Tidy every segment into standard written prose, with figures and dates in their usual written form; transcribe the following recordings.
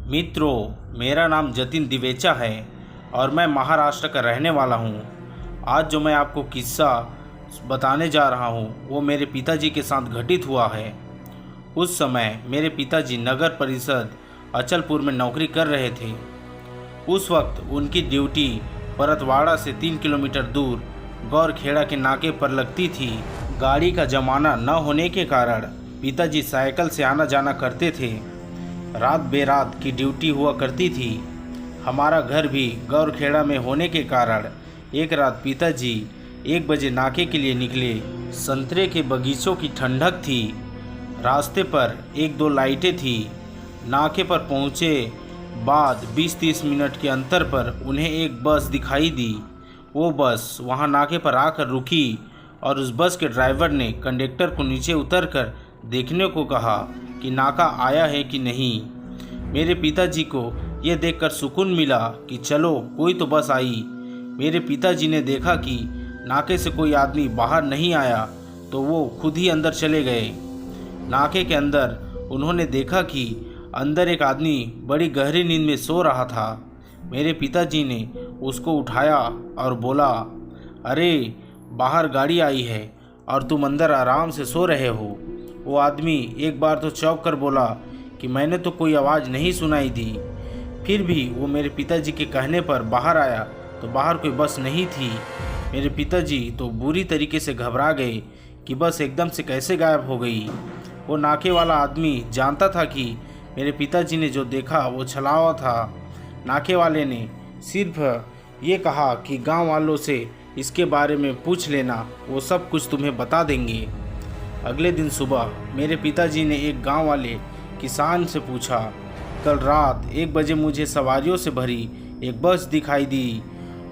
मित्रों, मेरा नाम जतिन दिवेचा है और मैं महाराष्ट्र का रहने वाला हूँ। आज जो मैं आपको किस्सा बताने जा रहा हूँ वो मेरे पिताजी के साथ घटित हुआ है। उस समय मेरे पिताजी नगर परिषद अचलपुर में नौकरी कर रहे थे। उस वक्त उनकी ड्यूटी परतवाड़ा से 3 किलोमीटर दूर गौरखेड़ा के नाके पर लगती थी। गाड़ी का जमाना न होने के कारण पिताजी साइकिल से आना जाना करते थे। रात बेरात की ड्यूटी हुआ करती थी। हमारा घर भी गौरखेड़ा में होने के कारण एक रात पिताजी 1 बजे नाके के लिए निकले। संतरे के बगीचों की ठंडक थी। रास्ते पर 1-2 लाइटें थी। नाके पर पहुँचे बाद 20-30 मिनट के अंतर पर उन्हें एक बस दिखाई दी। वो बस वहाँ नाके पर आकर रुकी और उस बस के ड्राइवर ने कंडक्टर को नीचे उतरकर देखने को कहा कि नाका आया है कि नहीं। मेरे पिताजी को यह देखकर सुकून मिला कि चलो कोई तो बस आई। मेरे पिताजी ने देखा कि नाके से कोई आदमी बाहर नहीं आया तो वो खुद ही अंदर चले गए। नाके के अंदर उन्होंने देखा कि अंदर एक आदमी बड़ी गहरी नींद में सो रहा था। मेरे पिताजी ने उसको उठाया और बोला, अरे बाहर गाड़ी आई है और तुम अंदर आराम से सो रहे हो। वो आदमी एक बार तो चौंक कर बोला कि मैंने तो कोई आवाज़ नहीं सुनाई दी। फिर भी वो मेरे पिताजी के कहने पर बाहर आया तो बाहर कोई बस नहीं थी। मेरे पिताजी तो बुरी तरीके से घबरा गए कि बस एकदम से कैसे गायब हो गई। वो नाके वाला आदमी जानता था कि मेरे पिताजी ने जो देखा वो छलावा था। नाके वाले ने सिर्फ ये कहा कि गांव वालों से इसके बारे में पूछ लेना, वो सब कुछ तुम्हें बता देंगे। अगले दिन सुबह मेरे पिताजी ने एक गांव वाले किसान से पूछा, कल रात 1 बजे मुझे सवारियों से भरी एक बस दिखाई दी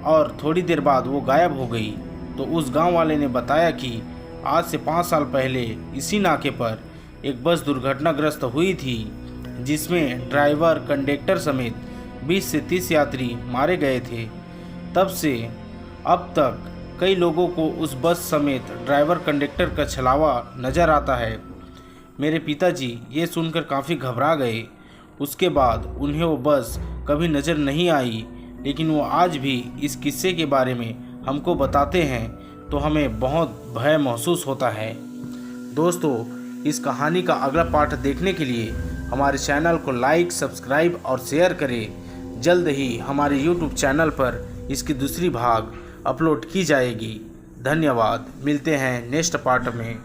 और थोड़ी देर बाद वो गायब हो गई। तो उस गांव वाले ने बताया कि आज से 5 साल पहले इसी नाके पर एक बस दुर्घटनाग्रस्त हुई थी जिसमें ड्राइवर कंडक्टर समेत 20 से 30 यात्री मारे गए थे। तब से अब तक कई लोगों को उस बस समेत ड्राइवर कंडक्टर का छलावा नज़र आता है। मेरे पिताजी ये सुनकर काफ़ी घबरा गए। उसके बाद उन्हें वो बस कभी नज़र नहीं आई, लेकिन वो आज भी इस किस्से के बारे में हमको बताते हैं तो हमें बहुत भय महसूस होता है। दोस्तों, इस कहानी का अगला पार्ट देखने के लिए हमारे चैनल को लाइक, सब्सक्राइब और शेयर करें। जल्द ही हमारे YouTube चैनल पर इसकी दूसरी भाग अपलोड की जाएगी। धन्यवाद। मिलते हैं नेक्स्ट पार्ट में।